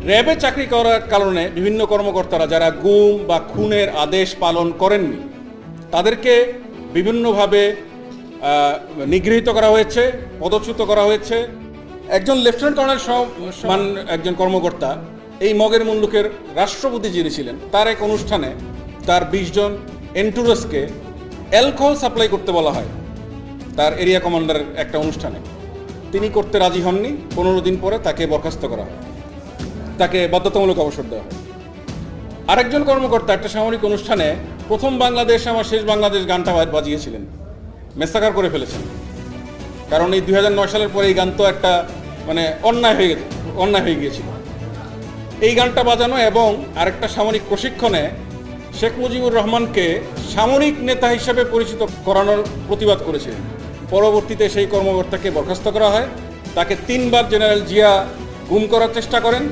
র্যাবে চাকরি করার কারণে বিভিন্ন কর্মকর্তারা যারা গুম বা খুনের আদেশ পালন করেননি তাদেরকে বিভিন্নভাবে নিগৃহীত করা হয়েছে, পদচ্যুত করা হয়েছে। একজন লেফটেন্যান্ট কর্নেল সমান একজন কর্মকর্তা এই মগের মুল্লুকের রাষ্ট্রপতি যিনি ছিলেন তার এক অনুষ্ঠানে তার 20 জন এন্টুরাসকে অ্যালকোহল সাপ্লাই করতে বলা হয় তার এরিয়া কমান্ডারের একটা অনুষ্ঠানে। তিনি করতে রাজি হননি। 15 দিন পরে তাকে বরখাস্ত করা হয়, তাকে বাধ্যতামূলক অবসর দেওয়া হয়। আরেকজন কর্মকর্তা একটা সামরিক অনুষ্ঠানে প্রথম বাংলাদেশ আমার শেষ বাংলাদেশ গানটা বাজিয়েছিলেন, মেসাকার করে ফেলেছেন। কারণ এই 2009 সালের পরে এই গান তো একটা মানে অন্যায় হয়ে গিয়েছিল। এই গানটা বাজানো এবং আরেকটা সামরিক প্রশিক্ষণে শেখ মুজিবুর রহমানকে সামরিক নেতা হিসেবে পরিচিত করানোর প্রতিবাদ করেছিলেন। পরবর্তীতে সেই কর্মকর্তাকে বরখাস্ত করা হয়। তাকে 3 বার জেনারেল জিয়া গুম করার চেষ্টা করেন।